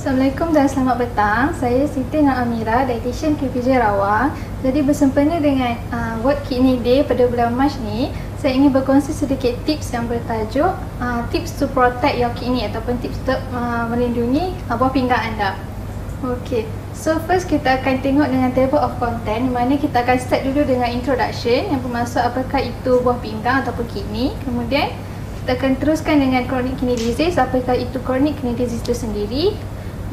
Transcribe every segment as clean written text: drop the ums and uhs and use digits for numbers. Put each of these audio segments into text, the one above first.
Assalamualaikum dan selamat petang. Saya Siti Nur Amira, dietitian KPJ Rawang. Jadi bersempena dengan World Kidney Day pada bulan Mac ni, saya ingin berkongsi sedikit tips yang bertajuk tips to protect your kidney ataupun tips untuk melindungi buah pinggang anda. Okey, so first kita akan tengok dengan table of content, di mana kita akan start dulu dengan introduction yang bermaksud apakah itu buah pinggang ataupun kidney. Kemudian kita akan teruskan dengan chronic kidney disease, apakah itu chronic kidney disease itu sendiri.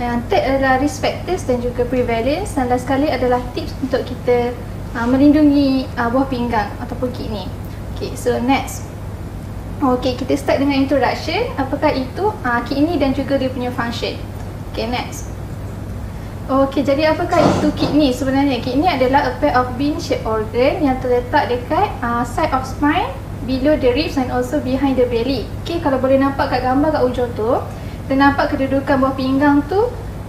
Yang third adalah risk factors dan juga prevalence, dan last sekali adalah tips untuk kita melindungi buah pinggang ataupun kidney. Okay, so next. Okay, kita start dengan introduction, apakah itu kidney dan juga dia punya function. Okay, next. Okay, jadi apakah itu kidney sebenarnya? Kidney adalah a pair of bean-shaped organ yang terletak dekat side of spine, below the ribs and also behind the belly. Okay, kalau boleh nampak kat gambar kat ujung tu, kita nampak kedudukan buah pinggang tu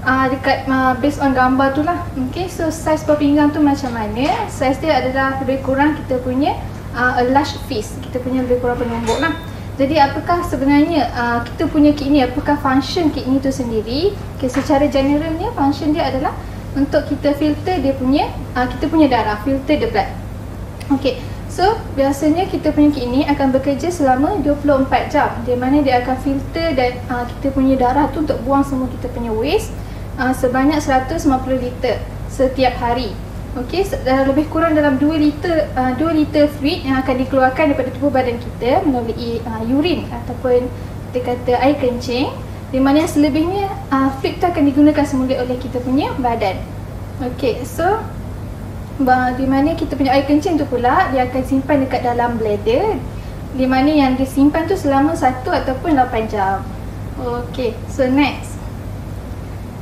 dekat based on gambar tu lah. Okay, so size buah pinggang tu macam mana? Size dia adalah lebih kurang kita punya a large fist, kita punya lebih kurang penumbuk lah. Jadi apakah sebenarnya kita punya kidney, apakah function kidney tu sendiri? Okay, secara generalnya function dia adalah untuk kita filter dia punya kita punya darah, filter the blood. Okay, so biasanya kita punya kidney akan bekerja selama 24 jam, di mana dia akan filter dan kita punya darah tu untuk buang semua kita punya waste sebanyak 150 liter setiap hari. Okey, lebih kurang dalam 2 liter fluid yang akan dikeluarkan daripada tubuh badan kita melalui urine ataupun kita kata air kencing, di mana yang selebihnya fluid tu akan digunakan semula oleh kita punya badan. Okey, so di mana kita punya air kencing tu pula dia akan simpan dekat dalam bladder, di mana yang disimpan tu selama 1 ataupun 8 jam. Okey, so next.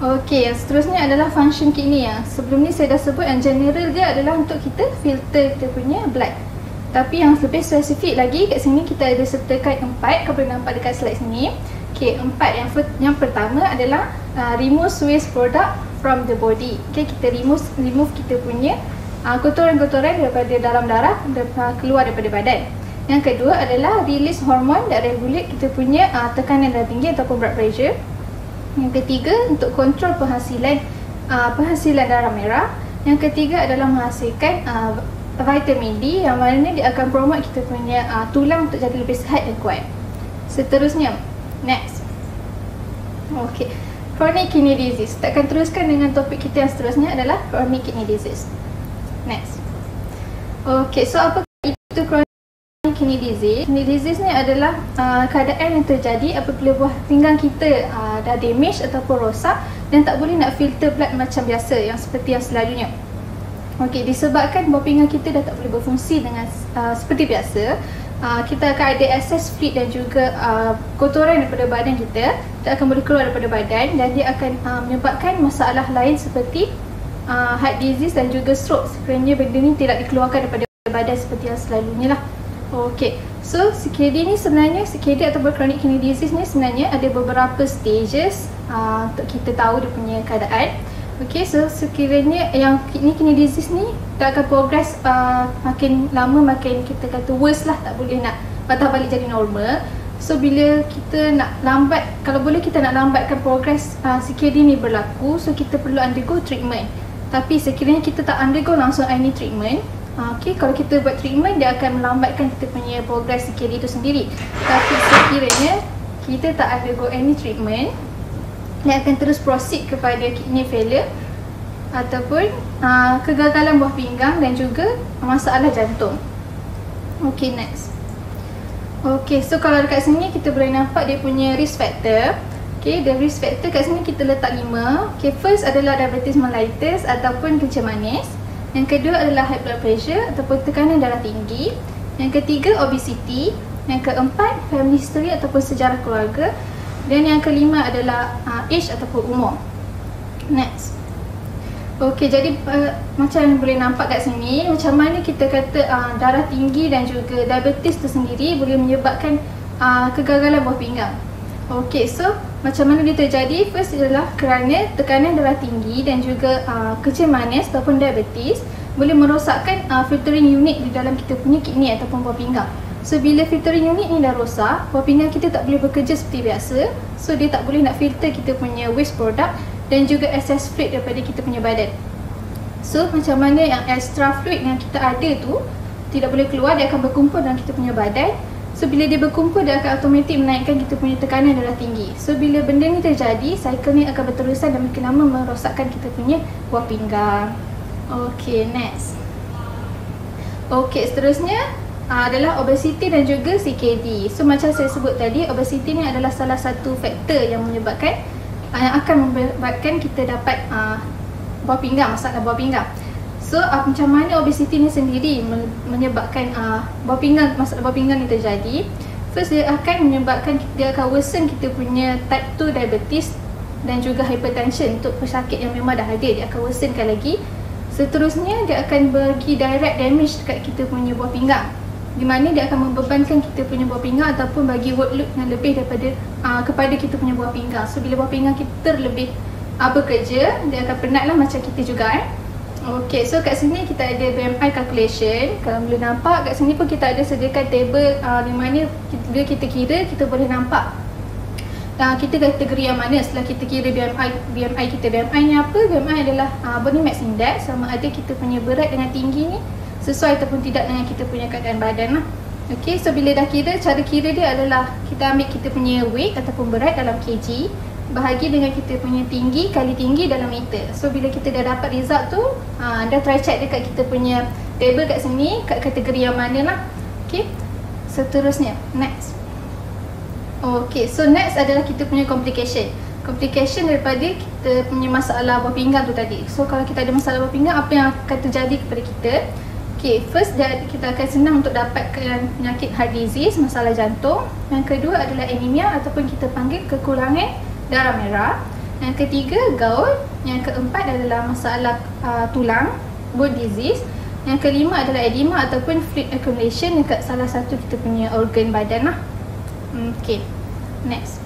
Okey, yang seterusnya adalah function kidney. Sebelum ni saya dah sebut yang general dia adalah untuk kita filter kita punya blood. Tapi yang lebih spesifik lagi kat sini kita ada sertakan 4, kalau boleh nampak dekat slide sini. Okey, 4. Yang pertama adalah remove waste product from the body. Okey, kita remove kita punya kotoran-kotoran daripada dalam darah keluar daripada badan. Yang kedua adalah release hormone dan regulate kita punya tekanan darah tinggi ataupun blood pressure. Yang ketiga untuk kontrol penghasilan darah merah. Yang ketiga adalah menghasilkan vitamin D, yang mana dia akan promote kita punya tulang untuk jadi lebih sihat dan kuat. Seterusnya, next. Okey, chronic kidney disease. Kita akan teruskan dengan topik kita yang seterusnya adalah chronic kidney disease. Next. Okey, so apa itu chronic kidney disease? Kidney disease ni adalah keadaan yang terjadi apabila buah pinggang kita dah damage ataupun rosak dan tak boleh nak filter blood macam biasa yang seperti yang selalunya. Okey, disebabkan buah pinggang kita dah tak boleh berfungsi dengan seperti biasa, kita akan ada excess fluid dan juga kotoran daripada badan kita tak akan boleh keluar daripada badan, dan dia akan menyebabkan masalah lain seperti heart disease dan juga stroke sekiranya benda ni tidak dikeluarkan daripada badan seperti yang selalunya lah. Okey, so CKD ni sebenarnya, CKD ataupun chronic kidney disease ni sebenarnya ada beberapa stages untuk kita tahu dia punya keadaan. Okey, so sekiranya yang kidney disease ni tak akan progress makin lama makin kita kata worse lah, tak boleh nak patah balik jadi normal. So bila kita nak lambat, kalau boleh kita nak lambatkan progress CKD ni berlaku, so kita perlu undergo treatment. Tapi sekiranya kita tak undergo langsung any treatment, okey, kalau kita buat treatment dia akan melambatkan kita punya progress CKD itu sendiri. Tapi sekiranya kita tak undergo any treatment, dia akan terus proceed kepada kidney failure ataupun kegagalan buah pinggang dan juga masalah jantung. Okey, next. Okey, so kalau dekat sini kita boleh nampak dia punya risk factor. Okey, the risk factor kat sini kita letak 5. Okey, first adalah diabetes mellitus ataupun kencing manis. Yang kedua adalah high blood pressure ataupun tekanan darah tinggi. Yang ketiga obesity. Yang keempat family history ataupun sejarah keluarga. Dan yang kelima adalah age ataupun umur. Next. Okey, jadi macam yang boleh nampak kat sini, macam mana kita kata darah tinggi dan juga diabetes tu sendiri boleh menyebabkan kegagalan buah pinggang. Okey, so macam mana dia terjadi? First adalah kerana tekanan darah tinggi dan juga kencing manis ataupun diabetes boleh merosakkan filtering unit di dalam kita punya kidney ataupun buah pinggang. So bila filtering unit ni dah rosak, buah pinggang kita tak boleh bekerja seperti biasa. So dia tak boleh nak filter kita punya waste product dan juga excess fluid daripada kita punya badan. So macam mana yang extra fluid yang kita ada tu tidak boleh keluar, dia akan berkumpul dalam kita punya badan. So bila dia berkumpul, dia akan automatik menaikkan kita punya tekanan darah tinggi. So bila benda ni terjadi, cycle ni akan berterusan dan makin lama merosakkan kita punya buah pinggang. Okay, next. Okay, seterusnya adalah obesity dan juga CKD. So macam saya sebut tadi, obesity ni adalah salah satu faktor yang menyebabkan yang akan menyebabkan kita dapat buah pinggang, masalah buah pinggang. So macam mana obesity ni sendiri menyebabkan masalah buah pinggang ni terjadi? First, dia akan menyebabkan, dia akan worsen kita punya type 2 diabetes dan juga hypertension. Untuk pesakit yang memang dah ada, dia akan worsenkan lagi. Seterusnya, dia akan bagi direct damage dekat kita punya buah pinggang, di mana dia akan membebankan kita punya buah pinggang ataupun bagi workload yang lebih daripada kepada kita punya buah pinggang. So bila buah pinggang kita lebih bekerja, dia akan penat lah macam kita juga Okay, so kat sini kita ada BMI calculation. Kalau boleh nampak kat sini pun kita ada sediakan table di mana bila kita kira, kita boleh nampak kita kategori yang mana setelah kita kira BMI kita. BMI ni apa? BMI adalah body mass index, sama ada kita punya berat dengan tinggi ni sesuai ataupun tidak dengan kita punya keadaan badan lah. Okay, so bila dah kira, cara kira dia adalah kita ambil kita punya weight ataupun berat dalam kg bahagi dengan kita punya tinggi kali tinggi dalam meter. So bila kita dah dapat result tu, dah try check dekat kita punya table kat sini, kat kategori yang mana lah. Okay, seterusnya, next. Okay, so next adalah kita punya complication daripada kita punya masalah buah pinggang tu tadi. So kalau kita ada masalah buah pinggang, apa yang akan terjadi kepada kita? Okay, first kita akan senang untuk dapatkan penyakit heart disease, masalah jantung. Yang kedua adalah anemia ataupun kita panggil kekurangan darah merah. Yang ketiga, gout. Yang keempat adalah masalah tulang, bone disease. Yang kelima adalah edema ataupun fluid accumulation dekat salah satu kita punya organ badan lah. Okay, next.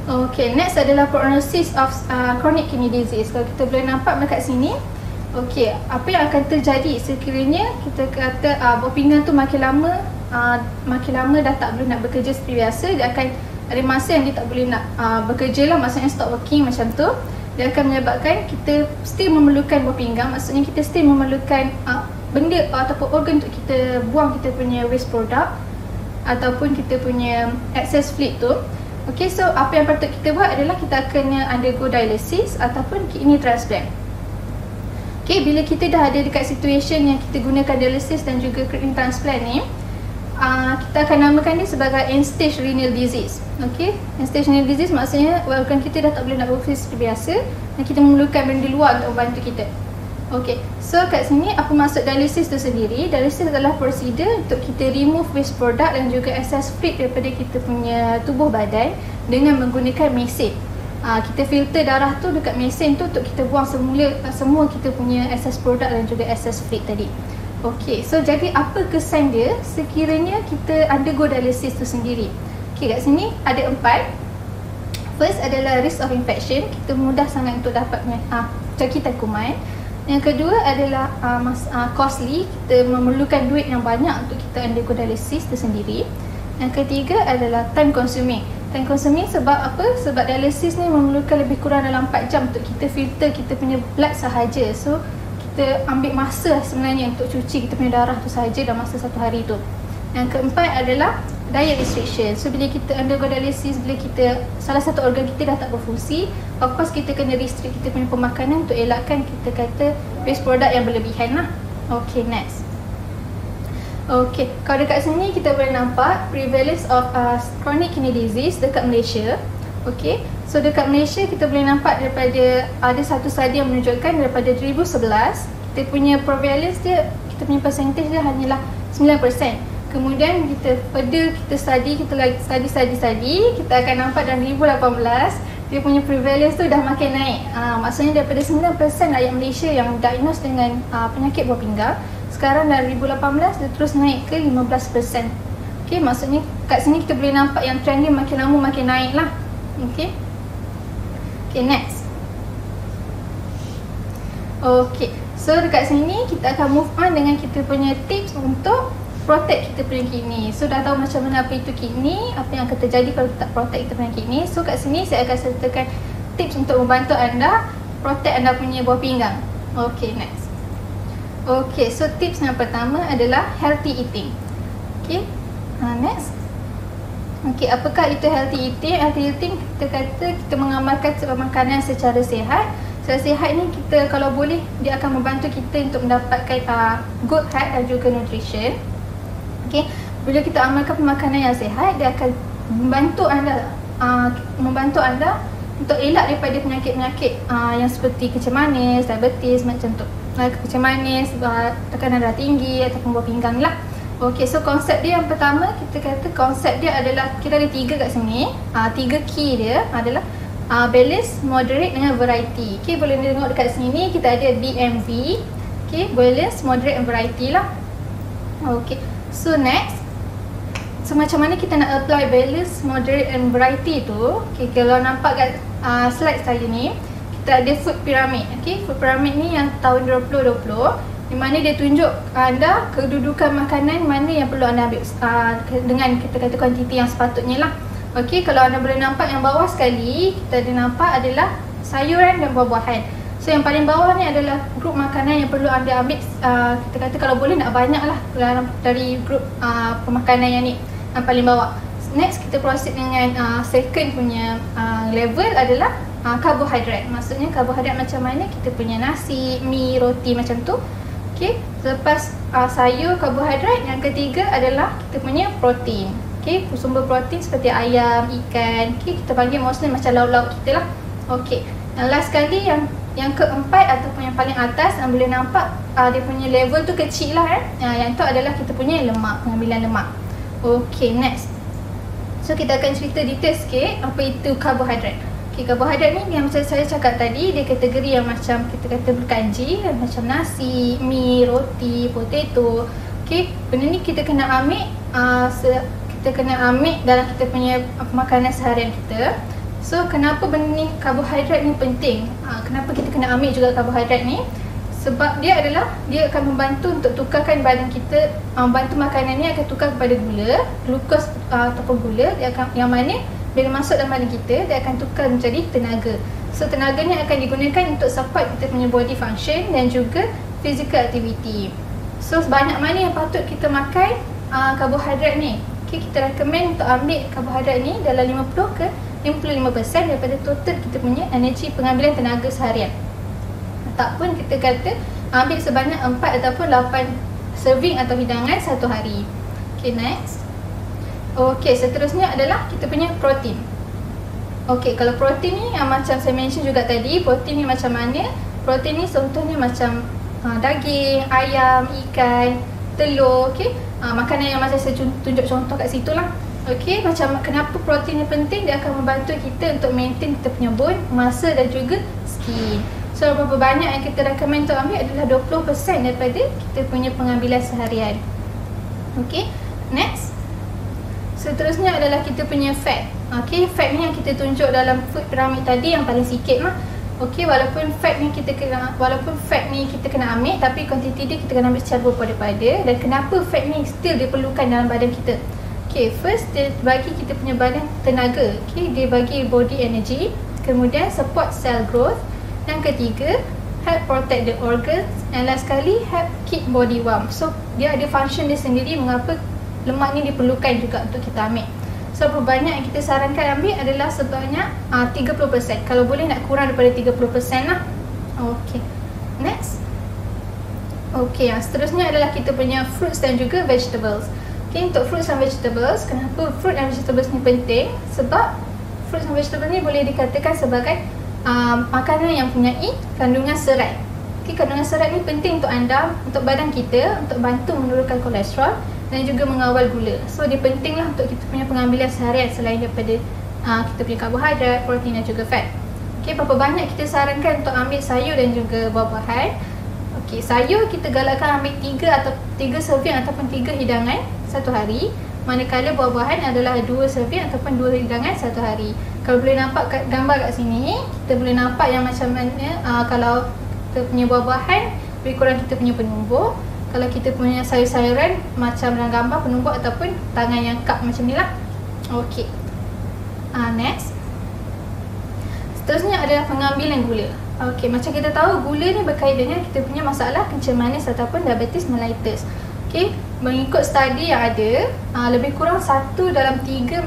Okay, next adalah prognosis of chronic kidney disease. Kalau kita boleh nampak dekat sini, okay, apa yang akan terjadi sekiranya kita kata buah pinggang tu makin lama dah tak boleh nak bekerja seperti biasa. Dia akan ada masa yang dia tak boleh nak bekerja lah, maksudnya stop working macam tu. Dia akan menyebabkan kita still memerlukan buah pinggang, maksudnya kita still memerlukan benda ataupun organ untuk kita buang kita punya waste product ataupun kita punya excess fluid tu. Okay, so apa yang patut kita buat adalah kita akan undergo dialysis ataupun kidney transplant. Okay, bila kita dah ada dekat situation yang kita gunakan dialysis dan juga kidney transplant ni, kita akan namakan dia sebagai end stage renal disease. Okay, end stage renal disease maksudnya organ kita dah tak boleh nak bekerja seperti biasa dan kita memerlukan benda luar untuk membantu kita. Okay, so kat sini apa maksud dialysis tu sendiri? Dialysis adalah prosedur untuk kita remove waste product dan juga excess fluid daripada kita punya tubuh badan dengan menggunakan mesin. Kita filter darah tu dekat mesin tu untuk kita buang semua kita punya excess product dan juga excess fluid tadi. Okay, so jadi apa kesan dia sekiranya kita undergo dialysis tu sendiri? Okay, kat sini ada 4. First adalah risk of infection. Kita mudah sangat untuk dapat cakitan kuman. Yang kedua adalah costly, kita memerlukan duit yang banyak untuk kita undergo dialysis itu sendiri. Yang ketiga adalah time consuming. Time consuming sebab apa? Sebab dialysis ni memerlukan lebih kurang dalam 4 jam untuk kita filter kita punya blood sahaja. So kita ambil masa sebenarnya untuk cuci kita punya darah tu sahaja dalam masa 1 hari tu. Yang keempat adalah diet restriction. So bila kita undergo dialysis, bila kita salah satu organ kita dah tak berfungsi, of course kita kena restrict kita punya pemakanan untuk elakkan kita kata waste product yang berlebihan lah. Okay, next. Okay, kalau dekat sini kita boleh nampak prevalence of chronic kidney disease dekat Malaysia. Okay, so dekat Malaysia kita boleh nampak daripada ada satu study yang menunjukkan daripada 2011 kita punya prevalence dia, kita punya percentage dia hanyalah 9%. Kemudian kita study, kita akan nampak dalam 2018 dia punya prevalence tu dah makin naik. Maksudnya daripada 9% rakyat Malaysia yang diagnose dengan penyakit buah pinggang, sekarang dalam 2018 dia terus naik ke 15%. Okay, maksudnya kat sini kita boleh nampak yang trend dia makin lama makin naik lah. Okay, next. Okay, so dekat sini kita akan move on dengan kita punya tips untuk protect kita punya kidney. So dah tahu macam mana apa itu kidney, apa yang akan terjadi kalau tak protect kita punya kidney. So kat sini saya akan sertakan tips untuk membantu anda protect anda punya buah pinggang. Okay, next. Okay, so tips yang pertama adalah healthy eating. Okay, next. Okay, apakah itu healthy eating? Healthy eating kita kata kita mengamalkan makanan secara sihat. Secara sihat ni kita kalau boleh dia akan membantu kita untuk mendapatkan good health dan juga nutrition. Okay, bila kita amalkan pemakanan yang sihat, dia akan membantu anda untuk elak daripada penyakit-penyakit yang seperti kecil manis, diabetes, macam tu. Kecil manis, tekanan darah tinggi ataupun buah pinggang lah. Okey, so konsep dia yang pertama, kita kata konsep dia adalah, kita ada 3 kat sini. 3 key dia adalah balance, moderate dengan variety. Okey, boleh tengok dekat sini kita ada BMV. Okey, balance, moderate and variety lah. Okey, so next. So macam mana kita nak apply balance, moderate and variety tu? Okey, kalau nampak kat slide saya ni, kita ada food pyramid. Okey, food pyramid ni yang tahun 2020, di mana dia tunjuk anda kedudukan makanan mana yang perlu anda ambil dengan kita kata kuantiti yang sepatutnya lah. Okey, kalau anda boleh nampak yang bawah sekali, kita ada nampak adalah sayuran dan buah-buahan. So yang paling bawah ni adalah grup makanan yang perlu anda ambil, kita kata kalau boleh nak banyak lah dari grup pemakanan yang ni, yang paling bawah. Next, kita proceed dengan second punya level adalah karbohidrat. Maksudnya karbohidrat macam mana, kita punya nasi, mi, roti macam tu. Okay, selepas sayur, karbohidrat, yang ketiga adalah kita punya protein. Okay, sumber protein seperti ayam, ikan. Okay, kita panggil mostly macam lauk-lauk kita lah. Okay, yang last sekali yang keempat ataupun yang paling atas, yang boleh nampak dia punya level tu kecil lah yang tu adalah kita punya lemak, pengambilan lemak. Okay, next. So kita akan cerita detail sikit apa itu karbohidrat. Okay, karbohidrat ni yang macam saya cakap tadi, dia kategori yang macam kita kata berkanji, macam nasi, mi, roti, potato. Okay, benda ni kita kena ambil dalam kita punya makanan seharian kita. So kenapa benda ni, karbohidrat ni penting? Kenapa kita kena ambil juga karbohidrat ni? Sebab dia akan membantu untuk tukarkan badan kita, membantu makanan ni akan tukar kepada gula, glukos ataupun gula, yang mana bila masuk dalam badan kita, dia akan tukar menjadi tenaga. So tenaga ni akan digunakan untuk support kita punya body function dan juga physical activity. So sebanyak mana yang patut kita makan karbohidrat ni? Okay, kita recommend untuk ambil karbohidrat ni dalam 50 ke 55% daripada total kita punya energi pengambilan tenaga seharian. Ataupun kita kata ambil sebanyak 4 ataupun 8 serving atau hidangan satu hari. Okay, next. Okay, seterusnya adalah kita punya protein. Okay, kalau protein ni macam saya mention juga tadi, protein ni macam mana? Protein ni contohnya macam daging, ayam, ikan, telur. Okay, makanan yang macam saya tunjuk contoh kat situ lah. Okay, macam kenapa protein ni penting? Dia akan membantu kita untuk maintain kita punya bone, masa dan juga skin. So berapa banyak yang kita recommend untuk ambil adalah 20% daripada kita punya pengambilan seharian. Okay, next. Seterusnya adalah kita punya fat. Okay, fat ni yang kita tunjuk dalam food pyramid tadi yang paling sikit lah. Okay, walaupun fat ni kita kena ambil, tapi kuantiti dia kita kena ambil secara berpada-pada. Dan kenapa fat ni still diperlukan dalam badan kita? Okay, first dia bagi kita punya badan tenaga. Okay, dia bagi body energy. Kemudian support cell growth. Yang ketiga, help protect the organs. And last sekali, help keep body warm. So dia ada function dia sendiri mengapa lemak ni diperlukan juga untuk kita ambil. So berapa banyak yang kita sarankan ambil adalah sebanyak 30%. Kalau boleh nak kurang daripada 30% lah. Okay, next. Okay, yang seterusnya adalah kita punya fruits dan juga vegetables. Okay, untuk fruits dan vegetables, kenapa fruit dan vegetables ni penting? Sebab fruits dan vegetables ni boleh dikatakan sebagai makanan yang mempunyai kandungan serat. Okay, kandungan serat ni penting untuk anda, untuk badan kita, untuk bantu menurunkan kolesterol dan juga mengawal gula. So dia penting lah untuk kita punya pengambilan seharian selain daripada kita punya karbohidrat, protein dan juga fat. Okay, berapa banyak kita sarankan untuk ambil sayur dan juga buah-buahan? Okay, sayur kita galakkan ambil 3 serving ataupun 3 hidangan satu hari. Manakala buah-buahan adalah 2 serving ataupun 2 hidangan satu hari. Kalau boleh nampak kat gambar kat sini, kita boleh nampak yang macam mana kalau kita punya buah-buahan lebih kurang kita punya penumbuk. Kalau kita punya sayur-sayuran macam dalam gambar penumbuk ataupun tangan yang cup macam ni lah. Okey. Next. Seterusnya adalah pengambilan gula. Okey, macam kita tahu gula ni berkait dengan kita punya masalah kencing manis ataupun diabetes mellitus. Okey, mengikut studi yang ada, lebih kurang 1 dalam 3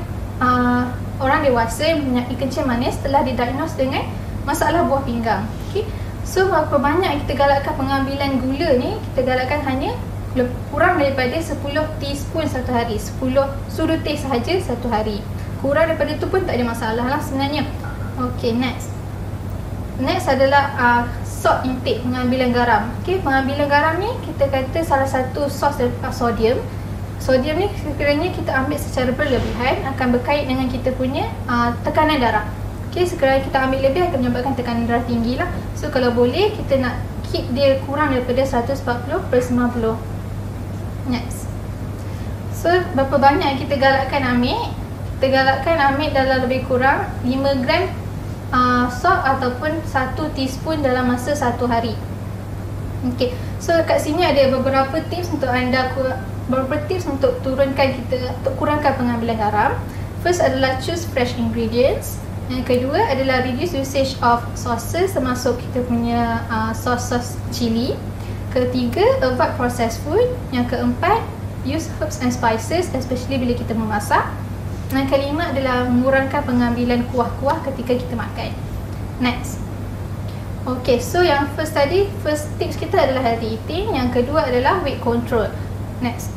orang dewasa yang mempunyai kencing manis telah didiagnos dengan masalah buah pinggang. Okey. So berapa banyak kita galakkan pengambilan gula ni? Kita galakkan hanya kurang daripada 10 teaspoon satu hari, 10 sudu teh sahaja satu hari. Kurang daripada tu pun tak ada masalah lah sebenarnya. Okey, next. Next adalah salt intake, pengambilan garam. Okey, pengambilan garam ni kita kata salah satu sos daripada sodium. Sodium ni sekiranya kita ambil secara berlebihan akan berkait dengan kita punya tekanan darah. Okey, sekiranya kita ambil lebih akan menyebabkan tekanan darah tinggi lah. So kalau boleh kita nak keep dia kurang daripada 140/90. Next. So berapa banyak kita galakkan ambil? Kita galakkan ambil dalam lebih kurang 5 gram salt ataupun 1 teaspoon dalam masa 1 hari. Okey. So kat sini ada beberapa tips untuk anda, beberapa tips untuk kurangkan pengambilan garam. First adalah choose fresh ingredients. Yang kedua adalah reduce usage of sauces termasuk kita punya sos chili. Ketiga, avoid processed food. Yang keempat, use herbs and spices especially bila kita memasak. Yang kelima adalah mengurangkan pengambilan kuah-kuah ketika kita makan. Next. Okay, so yang first tips kita adalah healthy eating. Yang kedua adalah weight control. Next.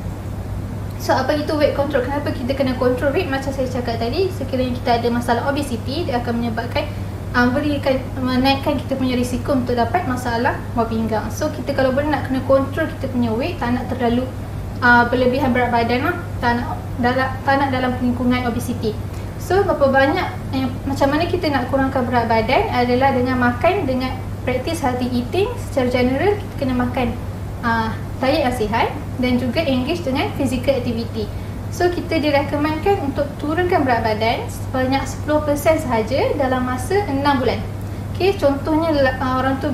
So apa itu weight control? Kenapa kita kena control weight? Macam saya cakap tadi, sekiranya kita ada masalah obesity, dia akan menyebabkan menaikkan kita punya risiko untuk dapat masalah buah pinggang. So kita kalau boleh nak kena control kita punya weight, tak nak terlalu berlebihan berat badan lah, tak nak dalam lingkungan obesity. So berapa banyak macam mana kita nak kurangkan berat badan adalah dengan makan, dengan practice healthy eating. Secara general kita kena makan diet yang sihat dan juga engage dengan physical activity. So kita direkomendkan untuk turunkan berat badan sebanyak 10% sahaja dalam masa 6 bulan. Okay, contohnya orang tu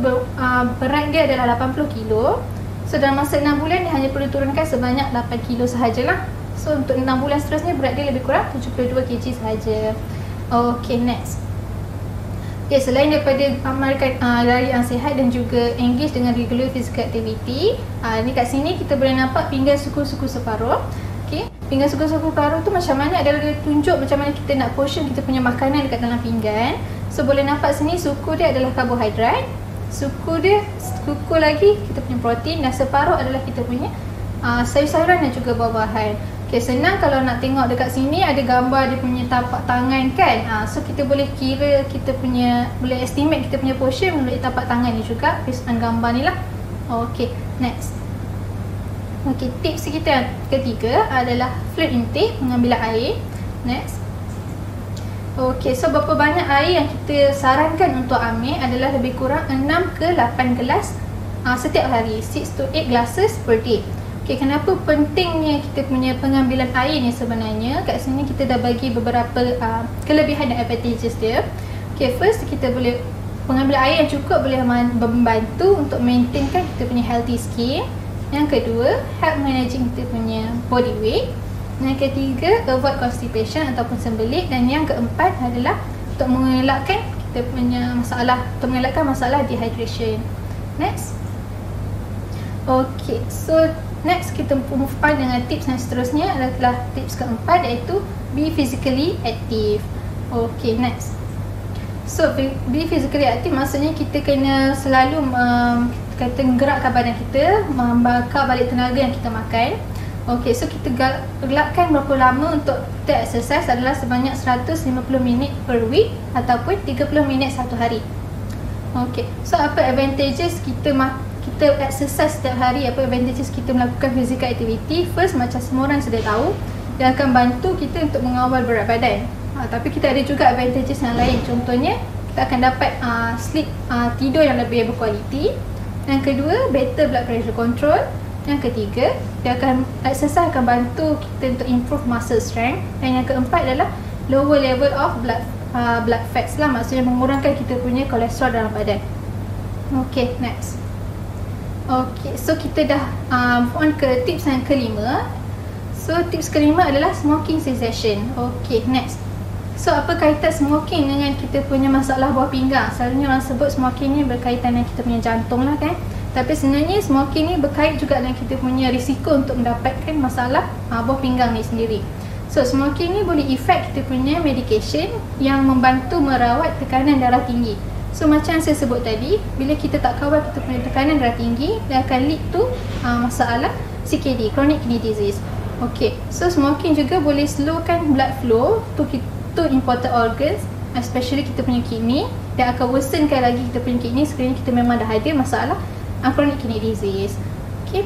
berat dia adalah 80 kilo. So dalam masa 6 bulan dia hanya perlu turunkan sebanyak 8 kilo sahajalah. So untuk 6 bulan seterusnya berat dia lebih kurang 72 kg sahaja. Okay, next. Okay, selain daripada amalkan diet yang sihat dan juga engage dengan regular physical activity, ni kat sini kita boleh nampak pinggan suku-suku separuh. Okay, pinggan suku-suku separuh tu macam mana adalah dia tunjuk macam mana kita nak portion kita punya makanan dekat dalam pinggan. So boleh nampak sini suku dia adalah karbohidrat, suku lagi kita punya protein, dan separuh adalah kita punya sayur-sayuran dan juga buah-buahan. Okay, senang kalau nak tengok dekat sini ada gambar dia punya tapak tangan kan. So kita boleh kira boleh estimate kita punya portion melalui tapak tangan ni juga based on gambar ni lah. Okay, next. Okay, tips kita yang ketiga adalah fluid intake, mengambil air. Next. Okay, so berapa banyak air yang kita sarankan untuk ambil adalah lebih kurang 6 ke 8 gelas setiap hari, 6 to 8 glasses per day. Okay, kenapa pentingnya kita punya pengambilan air ni sebenarnya? Kat sini kita dah bagi beberapa kelebihan dan advantages dia. Okay, first kita boleh pengambil air yang cukup boleh membantu untuk maintainkan kita punya healthy skin. Yang kedua, help managing kita punya body weight. Yang ketiga, avoid constipation ataupun sembelit. Dan yang keempat adalah untuk mengelakkan kita punya masalah dehydration. Next. Okay, so next kita move on dengan tips yang seterusnya adalah tips keempat, iaitu be physically active. Okay, next. So be physically active maksudnya kita kena selalu menggerakkan badan kita, membakar balik tenaga yang kita makan. Okay, so kita galakkan berapa lama untuk kita exercise adalah sebanyak 150 minit per week ataupun 30 minit satu hari. Okay, so apa advantages kita exercise setiap hari, apa advantages kita melakukan physical activity? First, macam semua orang sedia tahu, dia akan bantu kita untuk mengawal berat badan. Tapi kita ada juga advantages yang lain. Contohnya, kita akan dapat tidur yang lebih berkualiti. Yang kedua, better blood pressure control. Yang ketiga, exercise akan bantu kita untuk improve muscle strength. Dan yang keempat adalah lower level of blood fats lah, maksudnya mengurangkan kita punya kolesterol dalam badan. Okay, next. Okay, so kita dah move on ke tips yang kelima. So tips kelima adalah smoking cessation. Okay, next. So apa kaitan smoking dengan kita punya masalah buah pinggang? Selalunya orang sebut smoking ni berkaitan dengan kita punya jantung lah kan. Tapi sebenarnya smoking ni berkait juga dengan kita punya risiko untuk mendapatkan masalah buah pinggang ni sendiri. So smoking ni boleh efek kita punya medication yang membantu merawat tekanan darah tinggi. So macam saya sebut tadi, bila kita tak kawal kita punya tekanan darah tinggi, dia akan lead to masalah CKD, chronic kidney disease. Okay, so smoking juga boleh slowkan blood flow to important organs, especially kita punya kidney, dan akan worsenkan lagi kita punya kidney sekiranya kita memang dah ada masalah chronic kidney disease. Okay,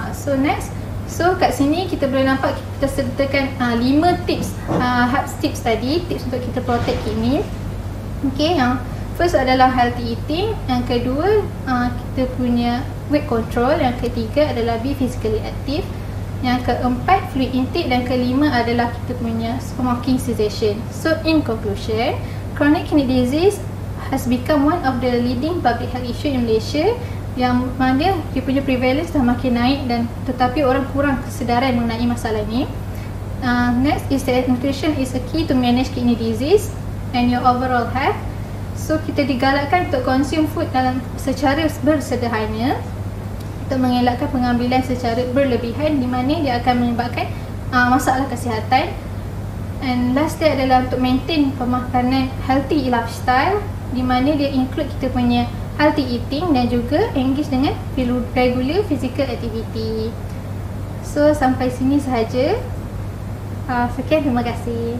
so next. So kat sini kita boleh nampak kita sertakan 5 tips, health tips tadi, tips untuk kita protect kidney. Okay, yang first adalah healthy eating, yang kedua kita punya weight control, yang ketiga adalah be physically active, yang keempat fluid intake, dan kelima adalah kita punya smoking cessation. So in conclusion, chronic kidney disease has become one of the leading public health issue in Malaysia, yang mana dia punya prevalence dah makin naik, dan tetapi orang kurang kesedaran mengenai masalah ni. Next is that nutrition is a key to manage kidney disease and your overall health. So kita digalakkan untuk consume food secara bersederhana, untuk mengelakkan pengambilan secara berlebihan di mana dia akan menyebabkan masalah kesihatan. And lastly adalah untuk maintain pemakanan healthy lifestyle, di mana dia include kita punya healthy eating dan juga engage dengan regular physical activity. So sampai sini sahaja. Sekian, terima kasih.